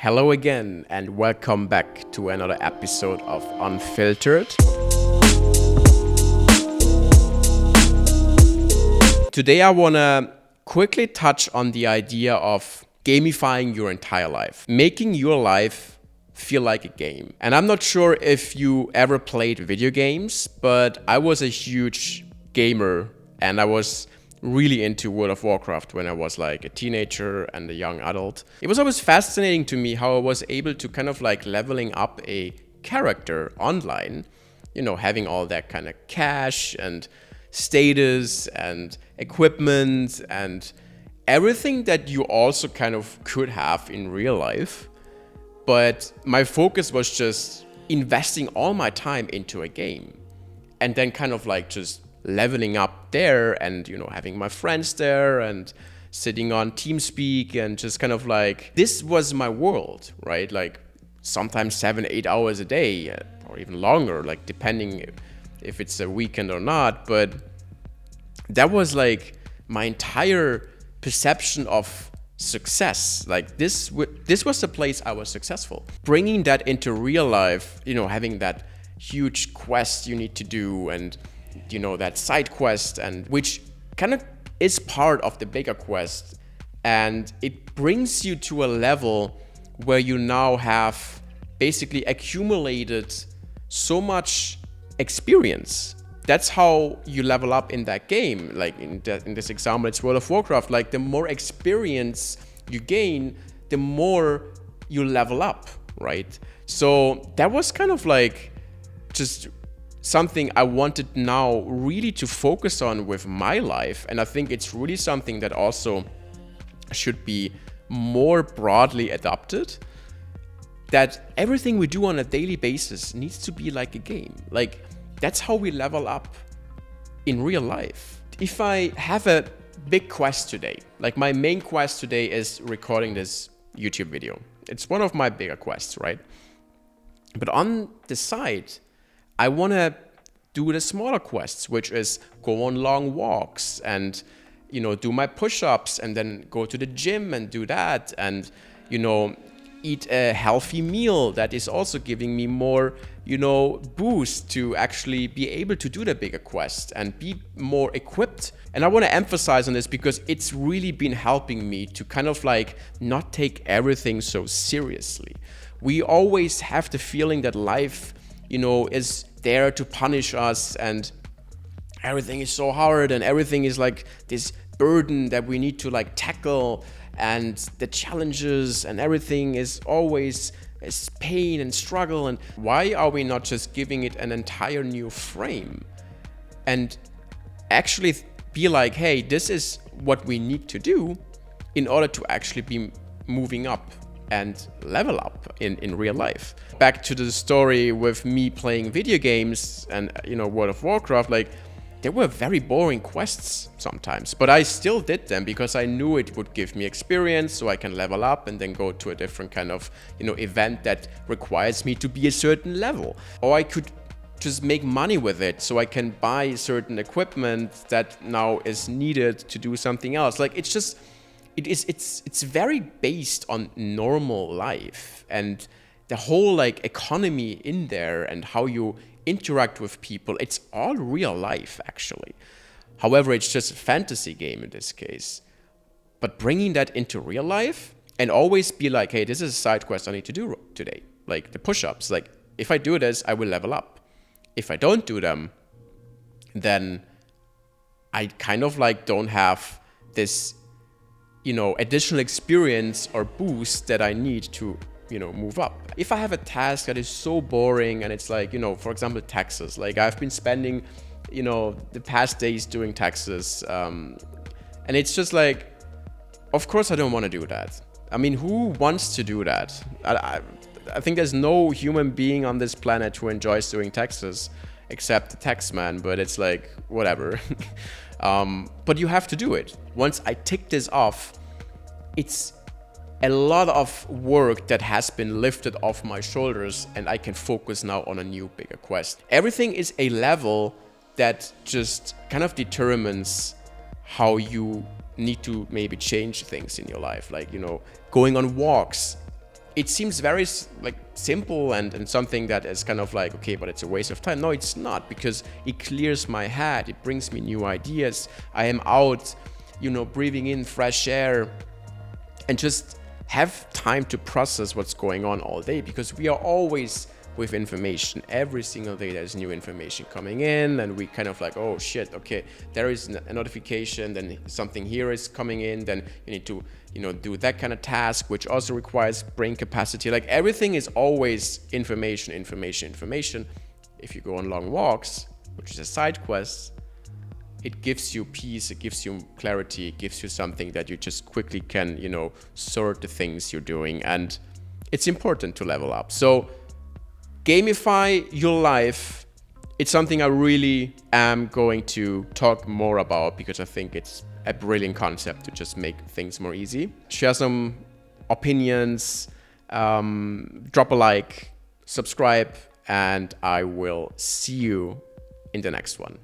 Hello again, and welcome back to another episode of Unfiltered. Today I want to quickly touch on the idea of gamifying your entire life, making your life feel like a game. And I'm not sure if you ever played video games, but I was a huge gamer and I was really into World of Warcraft when I was like a teenager and a young adult. It was always fascinating to me how I was able to kind of like leveling up a character online, having all that kind of cash and status and equipment and everything that you also kind of could have in real life. But my focus was just investing all my time into a game and then kind of like just leveling up there and, having my friends there and sitting on TeamSpeak and just kind of like, this was my world, right? Like sometimes 7-8 hours a day or even longer, like depending if it's a weekend or not. But that was like my entire perception of success. Like this was the place I was successful. Bringing that into real life, having that huge quest you need to do and that side quest, and which kind of is part of the bigger quest, and it brings you to a level where you now have basically accumulated so much experience. That's how you level up in that game. Like in this example, it's World of Warcraft. Like the more experience you gain, the more you level up, right? So that was kind of like just something I wanted now really to focus on with my life. And I think it's really something that also should be more broadly adopted, that everything we do on a daily basis needs to be like a game. Like that's how we level up in real life. If I have a big quest today, like my main quest today is recording this YouTube video. It's one of my bigger quests, right? But on the side, I want to do the smaller quests, which is go on long walks and, do my push-ups and then go to the gym and do that and, eat a healthy meal that is also giving me more, boost to actually be able to do the bigger quest and be more equipped. And I want to emphasize on this because it's really been helping me to kind of like not take everything so seriously. We always have the feeling that life, is there to punish us and everything is so hard and everything is like this burden that we need to like tackle, and the challenges and everything is always pain and struggle. And why are we not just giving it an entire new frame and actually be like, hey, this is what we need to do in order to actually be moving up and level up in real life. Back to the story with me playing video games and World of Warcraft, like they were very boring quests sometimes, but I still did them because I knew it would give me experience so I can level up and then go to a different kind of event that requires me to be a certain level. Or I could just make money with it so I can buy certain equipment that now is needed to do something else. Like it's very based on normal life and the whole like economy in there and how you interact with people. It's all real life actually. However, it's just a fantasy game in this case. But bringing that into real life and always be like, hey, this is a side quest I need to do today. Like the push-ups, like if I do this, I will level up. If I don't do them, then I kind of like don't have this additional experience or boost that I need to, move up. If I have a task that is so boring and it's like, for example, taxes, like I've been spending, the past days doing taxes, and it's just like, of course I don't want to do that. I mean, who wants to do that? I think there's no human being on this planet who enjoys doing taxes except the tax man, but it's like, whatever. But you have to do it. Once I tick this off, it's a lot of work that has been lifted off my shoulders and I can focus now on a new bigger quest. Everything is a level that just kind of determines how you need to maybe change things in your life. Like, going on walks it seems very like simple and something that is kind of like, okay, but it's a waste of time. No, it's not, because it clears my head. It brings me new ideas. I am out, breathing in fresh air and just have time to process what's going on all day, because we are always with information. Every single day there's new information coming in, and we kind of like, oh shit, okay, there is a notification, then something here is coming in, then you need to do that kind of task, which also requires brain capacity. Like everything is always information. If you go on long walks, which is a side quest, it gives you peace, it gives you clarity, it gives you something that you just quickly can sort the things you're doing, and it's important to level up. So gamify your life. It's something I really am going to talk more about, because I think it's a brilliant concept to just make things more easy. Share some opinions, drop a like, subscribe, and I will see you in the next one.